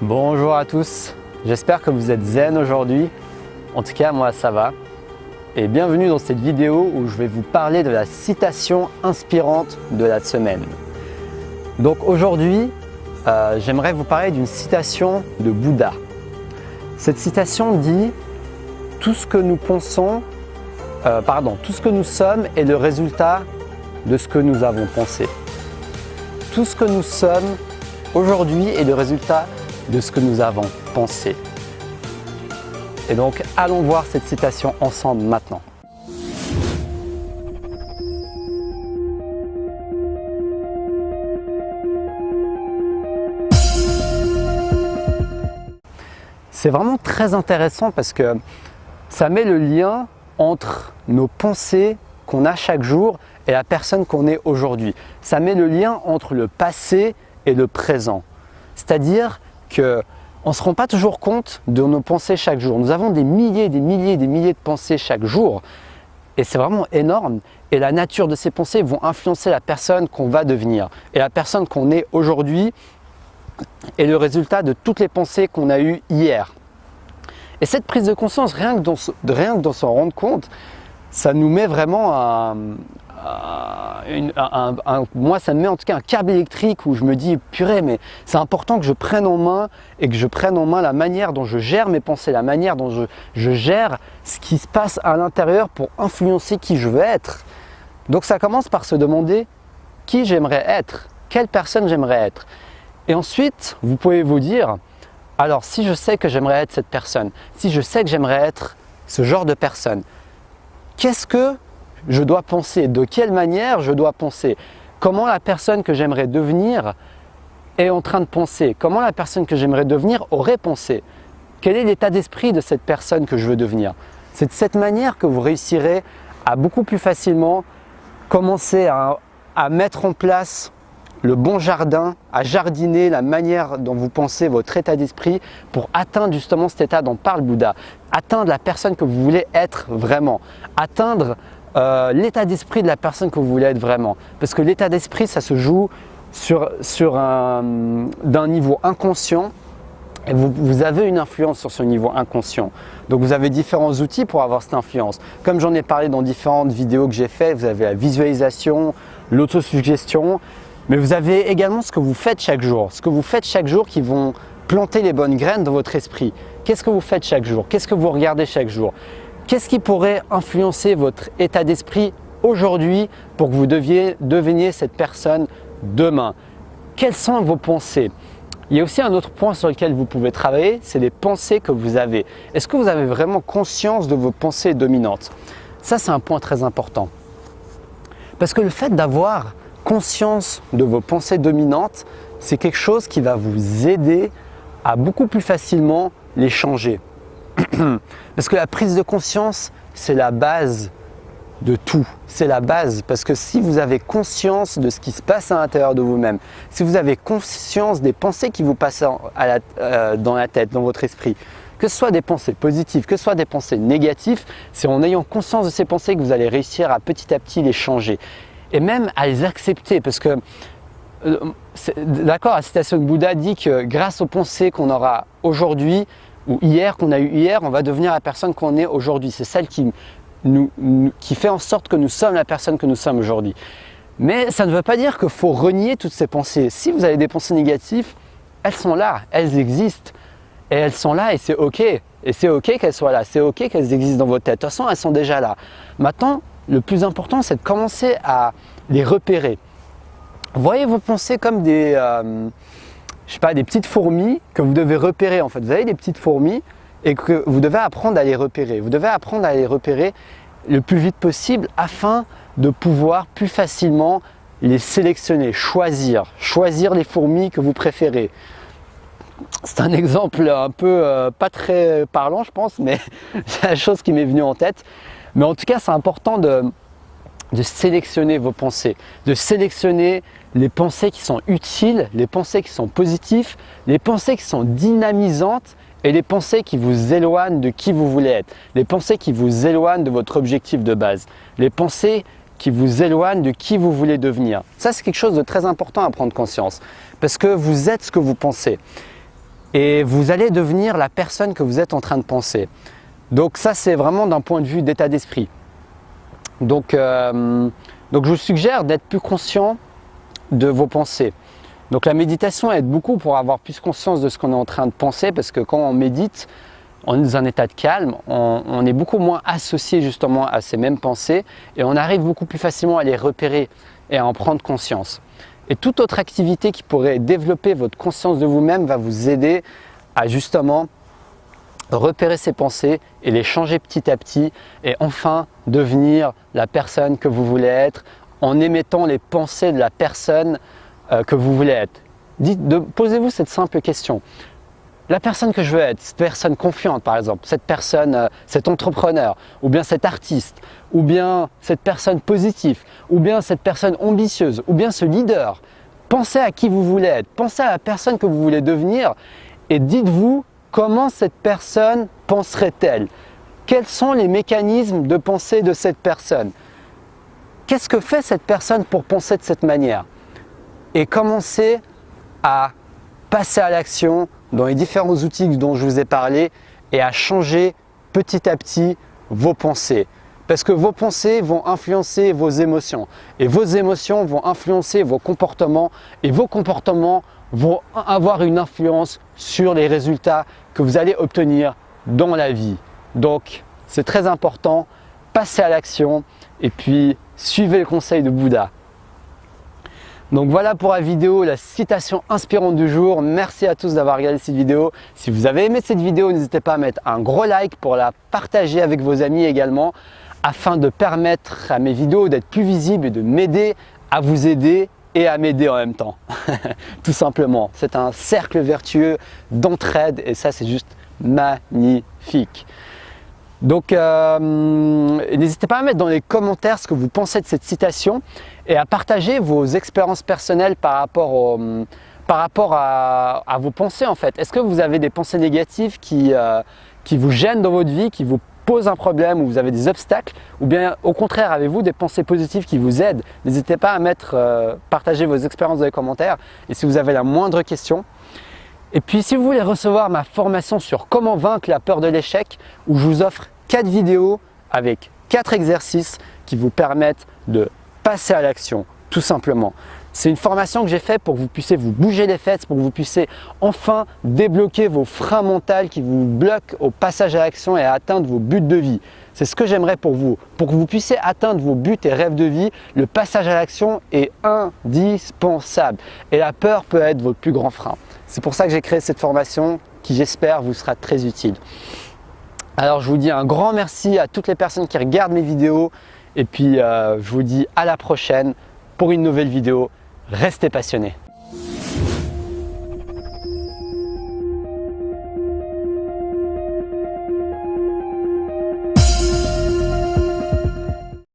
Bonjour à tous, j'espère que vous êtes zen aujourd'hui. En tout cas, moi ça va. Et bienvenue dans cette vidéo où je vais vous parler de la citation inspirante de la semaine. Donc aujourd'hui, j'aimerais vous parler d'une citation de Bouddha. Cette citation dit « Tout ce que nous pensons, tout ce que nous sommes est le résultat de ce que nous avons pensé. Tout ce que nous sommes aujourd'hui est le résultat de ce que nous avons pensé. » Et donc, allons voir cette citation ensemble maintenant. C'est vraiment très intéressant parce que ça met le lien entre nos pensées qu'on a chaque jour et la personne qu'on est aujourd'hui. Ça met le lien entre le passé et le présent. C'est-à-dire qu'on ne se rend pas toujours compte de nos pensées chaque jour. Nous avons des milliers de pensées chaque jour et c'est vraiment énorme. Et la nature de ces pensées vont influencer la personne qu'on va devenir. Et la personne qu'on est aujourd'hui est le résultat de toutes les pensées qu'on a eues hier. Et cette prise de conscience, rien que d'en s'en rendre compte, ça nous met vraiment moi ça me met en tout cas un câble électrique où je me dis purée, mais c'est important que je prenne en main la manière dont je gère mes pensées, la manière dont je gère ce qui se passe à l'intérieur pour influencer qui je veux être. Donc ça commence par se demander qui j'aimerais être, quelle personne j'aimerais être. Et ensuite, vous pouvez vous dire, alors si je sais que j'aimerais être cette personne, si je sais que j'aimerais être ce genre de personne, qu'est-ce que je dois penser? De quelle manière je dois penser? Comment la personne que j'aimerais devenir est en train de penser? Comment la personne que j'aimerais devenir aurait pensé? Quel est l'état d'esprit de cette personne que je veux devenir? C'est de cette manière que vous réussirez à beaucoup plus facilement commencer à mettre en place le bon jardin, à jardiner la manière dont vous pensez, votre état d'esprit pour atteindre justement cet état dont parle Bouddha, atteindre la personne que vous voulez être vraiment, atteindre l'état d'esprit de la personne que vous voulez être vraiment. Parce que l'état d'esprit, ça se joue d'un niveau inconscient et vous avez une influence sur ce niveau inconscient. Donc vous avez différents outils pour avoir cette influence. Comme j'en ai parlé dans différentes vidéos que j'ai faites, vous avez la visualisation, l'autosuggestion, mais vous avez également ce que vous faites chaque jour. Ce que vous faites chaque jour qui vont planter les bonnes graines dans votre esprit. Qu'est-ce que vous faites chaque jour? Qu'est-ce que vous regardez chaque jour? Qu'est-ce qui pourrait influencer votre état d'esprit aujourd'hui pour que vous deveniez cette personne demain? Quelles sont vos pensées? Il y a aussi un autre point sur lequel vous pouvez travailler, c'est les pensées que vous avez. Est-ce que vous avez vraiment conscience de vos pensées dominantes? Ça, c'est un point très important. Parce que le fait d'avoir conscience de vos pensées dominantes, c'est quelque chose qui va vous aider à beaucoup plus facilement les changer. Parce que la prise de conscience, c'est la base de tout. C'est la base parce que si vous avez conscience de ce qui se passe à l'intérieur de vous-même, si vous avez conscience des pensées qui vous passent dans la tête, dans votre esprit, que ce soit des pensées positives, que ce soit des pensées négatives, c'est en ayant conscience de ces pensées que vous allez réussir à petit les changer. Et même à les accepter parce que, d'accord, la citation de Bouddha dit que grâce aux pensées qu'on aura aujourd'hui ou qu'on a eu hier, on va devenir la personne qu'on est aujourd'hui. C'est celle qui fait en sorte que nous sommes la personne que nous sommes aujourd'hui. Mais ça ne veut pas dire qu'il faut renier toutes ces pensées. Si vous avez des pensées négatives, elles sont là, elles existent. Et elles sont là et c'est OK. Et c'est OK qu'elles soient là, c'est OK qu'elles existent dans votre tête. De toute façon, elles sont déjà là. Maintenant, le plus important, c'est de commencer à les repérer. Voyez vos pensées comme des petites fourmis que vous devez repérer. En fait, vous avez des petites fourmis et que vous devez apprendre à les repérer. Vous devez apprendre à les repérer le plus vite possible afin de pouvoir plus facilement les sélectionner, choisir les fourmis que vous préférez. C'est un exemple un peu pas très parlant, je pense, mais c'est la chose qui m'est venue en tête. Mais en tout cas, c'est important de sélectionner vos pensées, de sélectionner les pensées qui sont utiles, les pensées qui sont positives, les pensées qui sont dynamisantes et les pensées qui vous éloignent de qui vous voulez être, les pensées qui vous éloignent de votre objectif de base, les pensées qui vous éloignent de qui vous voulez devenir. Ça, c'est quelque chose de très important à prendre conscience parce que vous êtes ce que vous pensez. et vous allez devenir la personne que vous êtes en train de penser. Donc ça, c'est vraiment d'un point de vue d'état d'esprit. Donc je vous suggère d'être plus conscient de vos pensées. Donc la méditation aide beaucoup pour avoir plus conscience de ce qu'on est en train de penser, parce que quand on médite, on est dans un état de calme, on est beaucoup moins associé justement à ces mêmes pensées et on arrive beaucoup plus facilement à les repérer et à en prendre conscience. Et toute autre activité qui pourrait développer votre conscience de vous-même va vous aider à justement repérer ces pensées et les changer petit à petit et enfin devenir la personne que vous voulez être en émettant les pensées de la personne que vous voulez être. Posez-vous cette simple question. La personne que je veux être, cette personne confiante par exemple, cette personne, cet entrepreneur, ou bien cet artiste, ou bien cette personne positive, ou bien cette personne ambitieuse, ou bien ce leader. Pensez à qui vous voulez être, pensez à la personne que vous voulez devenir et dites-vous comment cette personne penserait-elle? Quels sont les mécanismes de pensée de cette personne? Qu'est-ce que fait cette personne pour penser de cette manière? Et commencez à passer à l'action dans les différents outils dont je vous ai parlé et à changer petit à petit vos pensées. Parce que vos pensées vont influencer vos émotions et vos émotions vont influencer vos comportements et vos comportements vont avoir une influence sur les résultats que vous allez obtenir dans la vie. Donc c'est très important, passez à l'action et puis suivez le conseil de Bouddha. Donc voilà pour la vidéo, la citation inspirante du jour. Merci à tous d'avoir regardé cette vidéo. Si vous avez aimé cette vidéo, n'hésitez pas à mettre un gros like pour la partager avec vos amis également, afin de permettre à mes vidéos d'être plus visibles et de m'aider à vous aider et à m'aider en même temps. Tout simplement, c'est un cercle vertueux d'entraide et ça c'est juste magnifique. Donc n'hésitez pas à mettre dans les commentaires ce que vous pensez de cette citation et à partager vos expériences personnelles par rapport à vos pensées en fait. Est-ce que vous avez des pensées négatives qui vous gênent dans votre vie, qui vous posent un problème ou vous avez des obstacles, ou bien au contraire avez-vous des pensées positives qui vous aident? N'hésitez pas à partager vos expériences dans les commentaires et si vous avez la moindre question. Et puis si vous voulez recevoir ma formation sur comment vaincre la peur de l'échec, où je vous offre 4 vidéos avec 4 exercices qui vous permettent de passer à l'action, tout simplement. C'est une formation que j'ai faite pour que vous puissiez vous bouger les fesses, pour que vous puissiez enfin débloquer vos freins mentaux qui vous bloquent au passage à l'action et à atteindre vos buts de vie. C'est ce que j'aimerais pour vous. Pour que vous puissiez atteindre vos buts et rêves de vie, le passage à l'action est indispensable. Et la peur peut être votre plus grand frein. C'est pour ça que j'ai créé cette formation qui, j'espère, vous sera très utile. Alors, je vous dis un grand merci à toutes les personnes qui regardent mes vidéos. Et puis, je vous dis à la prochaine pour une nouvelle vidéo. Restez passionnés.